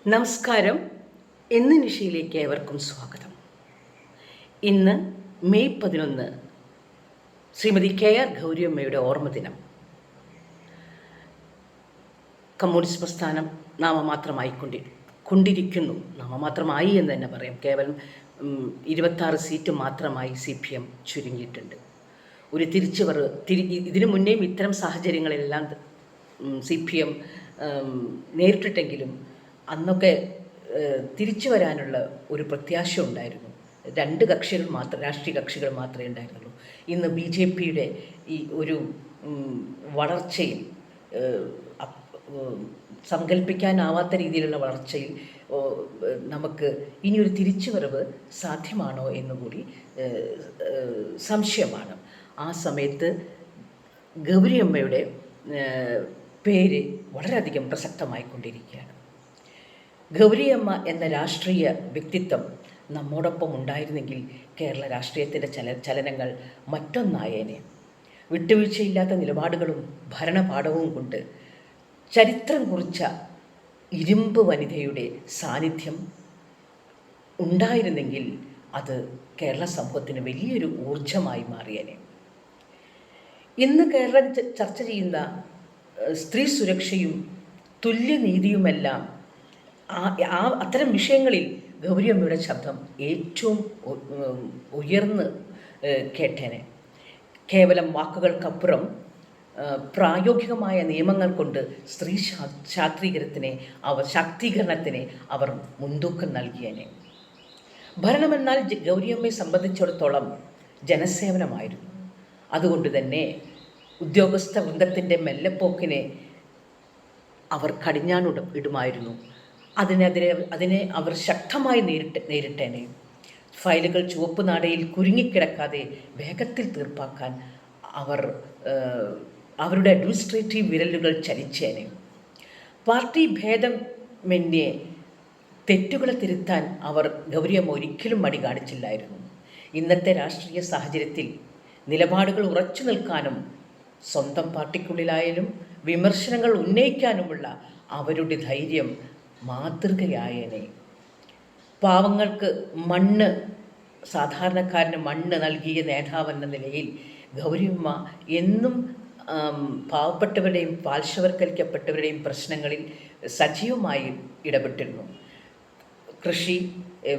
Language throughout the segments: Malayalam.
നമസ്കാരം. ഇന്ന് നിശയിലേക്ക് ഏവർക്കും സ്വാഗതം. ഇന്ന് മെയ് 11 ശ്രീമതി KR ഗൗരിയമ്മയുടെ ഓർമ്മ ദിനം. കമ്മ്യൂണിസ്റ്റ് പ്രസ്ഥാനം നാമമാത്രമായി കൊണ്ടിരിക്കുന്നു. നാമമാത്രമായി എന്ന് തന്നെ പറയാം. കേവലം 26 സീറ്റ് മാത്രമായി CPM ചുരുങ്ങിയിട്ടുണ്ട്. ഒരു ഇതിനു മുന്നേയും ഇത്തരം സാഹചര്യങ്ങളെല്ലാം CPM നേരിട്ടിട്ടെങ്കിലും അന്നൊക്കെ തിരിച്ചു വരാനുള്ള ഒരു പ്രത്യാശ ഉണ്ടായിരുന്നു. രാഷ്ട്രീയ കക്ഷികൾ മാത്രമേ ഉണ്ടായിരുന്നുള്ളൂ. ഇന്ന് BJPയുടെ ഈ ഒരു വളർച്ചയിൽ, സങ്കല്പിക്കാനാവാത്ത രീതിയിലുള്ള വളർച്ചയിൽ നമുക്ക് ഇനിയൊരു തിരിച്ചുവരവ് സാധ്യമാണോ എന്നുകൂടി സംശയമാണ്. ആ സമയത്ത് ഗൗരിയമ്മയുടെ പേര് വളരെയധികം പ്രസക്തമായിക്കൊണ്ടിരിക്കുകയാണ്. ഗൗരിയമ്മ എന്ന രാഷ്ട്രീയ വ്യക്തിത്വം നമ്മോടൊപ്പം ഉണ്ടായിരുന്നെങ്കിൽ കേരള രാഷ്ട്രീയത്തിൻ്റെ ചലനങ്ങൾ മറ്റൊന്നായേനെ. വിട്ടുവീഴ്ചയില്ലാത്ത നിലപാടുകളും ഭരണപാഠവും കൊണ്ട് ചരിത്രം കുറിച്ച ഇരുമ്പ് വനിതയുടെ സാന്നിധ്യം ഉണ്ടായിരുന്നെങ്കിൽ അത് കേരള സമൂഹത്തിന് വലിയൊരു ഊർജമായി മാറിയേനെ. ഇന്ന് കേരളം ചർച്ച ചെയ്യുന്ന സ്ത്രീ സുരക്ഷയും തുല്യനീതിയുമെല്ലാം അത്തരം വിഷയങ്ങളിൽ ഗൗരിയമ്മയുടെ ശബ്ദം ഏറ്റവും ഉയർന്ന് കേട്ടേനെ. കേവലം വാക്കുകൾക്കപ്പുറം പ്രായോഗികമായ നിയമങ്ങൾ കൊണ്ട് സ്ത്രീ ശാക്തീകരണത്തിന് അവർ മുൻതൂക്കം നൽകിയേനെ. ഭരണമെന്നാൽ ഗൗരിയമ്മയെ സംബന്ധിച്ചിടത്തോളം ജനസേവനമായിരുന്നു. അതുകൊണ്ട് തന്നെ ഉദ്യോഗസ്ഥ വൃന്ദത്തിൻ്റെ മെല്ലെപ്പോക്കിനെ അവർ കടിഞ്ഞാണിടുമായിരുന്നു. അതിനെ അവർ ശക്തമായി നേരിട്ടേനെ. ഫയലുകൾ ചുവപ്പ് നാടയിൽ കുരുങ്ങിക്കിടക്കാതെ വേഗത്തിൽ തീർപ്പാക്കാൻ അവരുടെ അഡ്മിനിസ്ട്രേറ്റീവ് വിരലുകൾ ചലിച്ചേനെ. പാർട്ടി ഭേദമന്യേ തെറ്റുകളെ തിരുത്താൻ ഗൗരിയമ്മ ഒരിക്കലും മടി കാണിച്ചില്ലായിരുന്നു. ഇന്നത്തെ രാഷ്ട്രീയ സാഹചര്യത്തിൽ നിലപാടുകൾ ഉറച്ചു നിൽക്കാനും സ്വന്തം പാർട്ടിക്കുള്ളിലായാലും വിമർശനങ്ങൾ ഉന്നയിക്കാനുമുള്ള അവരുടെ ധൈര്യം മാതൃകയായേനെ. പാവങ്ങൾക്ക് സാധാരണക്കാരന് മണ്ണ് നൽകിയ നേതാവെന്ന നിലയിൽ ഗൗരിയമ്മ എന്നും പാവപ്പെട്ടവരുടെയും പാർശ്വവൽക്കരിക്കപ്പെട്ടവരുടെയും പ്രശ്നങ്ങളിൽ സജീവമായി ഇടപെട്ടിരുന്നു. കൃഷി,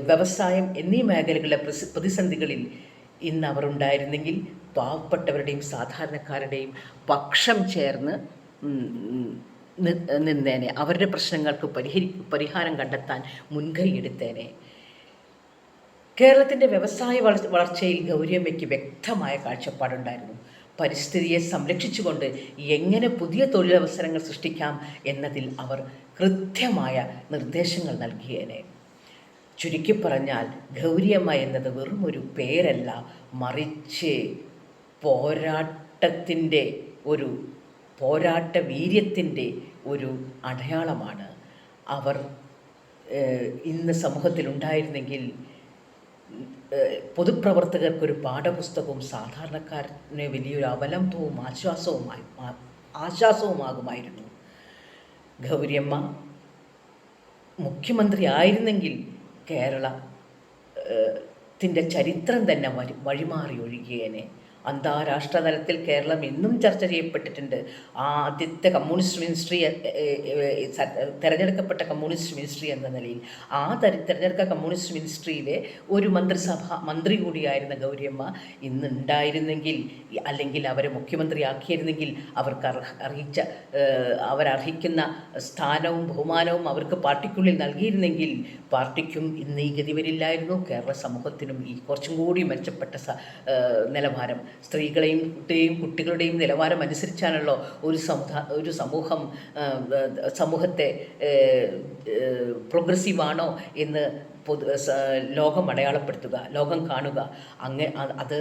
വ്യവസായം എന്നീ മേഖലകളിലെ പ്രതിസന്ധികളിൽ ഇന്ന് അവർ ഉണ്ടായിരുന്നെങ്കിൽ പാവപ്പെട്ടവരുടെയും സാധാരണക്കാരുടെയും പക്ഷം ചേർന്ന് നിന്നേനെ. അവരുടെ പ്രശ്നങ്ങൾക്ക് പരിഹാരം കണ്ടെത്താൻ മുൻകൈയെടുത്തേനെ. കേരളത്തിൻ്റെ വ്യവസായ വളർച്ചയിൽ ഗൗരിയമ്മയ്ക്ക് വ്യക്തമായ കാഴ്ചപ്പാടുണ്ടായിരുന്നു. പരിസ്ഥിതിയെ സംരക്ഷിച്ചുകൊണ്ട് എങ്ങനെ പുതിയ തൊഴിലവസരങ്ങൾ സൃഷ്ടിക്കാം എന്നതിൽ അവർ കൃത്യമായ നിർദ്ദേശങ്ങൾ നൽകിയേനെ. ചുരുക്കി പറഞ്ഞാൽ ഗൗരിയമ്മ എന്നത് വെറും ഒരു പേരല്ല, മറിച്ച് പോരാട്ട വീര്യത്തിൻ്റെ ഒരു അടയാളമാണ്. അവർ ഇന്ന് സമൂഹത്തിലുണ്ടായിരുന്നെങ്കിൽ പൊതുപ്രവർത്തകർക്കൊരു പാഠപുസ്തകവും സാധാരണക്കാരന് വലിയൊരു അവലംബവും ആശ്വാസവുമാകുമായിരുന്നു. ഗൗരിയമ്മ മുഖ്യമന്ത്രി ആയിരുന്നെങ്കിൽ കേരളത്തിൻ്റെ ചരിത്രം തന്നെ വഴിമാറി ഒഴുകിയേനെ. അന്താരാഷ്ട്ര തലത്തിൽ കേരളം എന്നും ചർച്ച ചെയ്യപ്പെട്ടിട്ടുണ്ട്. ആദ്യത്തെ കമ്മ്യൂണിസ്റ്റ് മിനിസ്ട്രി, തിരഞ്ഞെടുക്കപ്പെട്ട കമ്മ്യൂണിസ്റ്റ് മിനിസ്ട്രി എന്ന നിലയിൽ തിരഞ്ഞെടുത്ത കമ്മ്യൂണിസ്റ്റ് മിനിസ്ട്രിയിലെ ഒരു മന്ത്രി കൂടിയായിരുന്ന ഗൗരിയമ്മ ഇന്ന് ഉണ്ടായിരുന്നെങ്കിൽ, അല്ലെങ്കിൽ അവരെ മുഖ്യമന്ത്രിയാക്കിയിരുന്നെങ്കിൽ അവരർഹിക്കുന്ന സ്ഥാനവും ബഹുമാനവും അവർക്ക് പാർട്ടിക്കുള്ളിൽ നൽകിയിരുന്നെങ്കിൽ പാർട്ടിക്കും ഇന്ന് ഈ ഗതി വരില്ലായിരുന്നു. കേരള സമൂഹത്തിനും ഈ കുറച്ചും കൂടി മെച്ചപ്പെട്ട നിലവാരം, സ്ത്രീകളുടെയും കുട്ടികളുടെയും നിലവാരം അനുസരിച്ചാണല്ലോ ഒരു സമൂഹത്തെ പ്രോഗ്രസീവാണോ എന്ന് ലോകം അടയാളപ്പെടുത്തുക, ലോകം കാണുക. അത്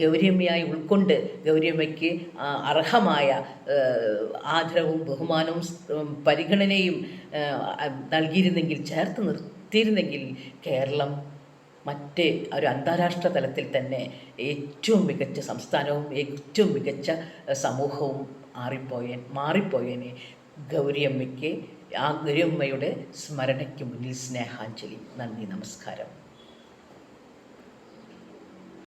ഗൗരിയമ്മയായി ഉൾക്കൊണ്ട് ഗൗരിയമ്മയ്ക്ക് അർഹമായ ആദരവും ബഹുമാനവും പരിഗണനയും നൽകിയിരുന്നെങ്കിൽ, ചേർത്ത് നിർത്തിയിരുന്നെങ്കിൽ കേരളം മറ്റ് ഒരു അന്താരാഷ്ട്ര തലത്തിൽ തന്നെ ഏറ്റവും മികച്ച സംസ്ഥാനവും ഏറ്റവും മികച്ച സമൂഹവും മാറിപ്പോയേനെ. ഗൗരിയമ്മയ്ക്ക്, ആ ഗൗരിയമ്മയുടെ സ്മരണയ്ക്ക് മുന്നിൽ സ്നേഹാഞ്ജലി. നന്ദി, നമസ്കാരം.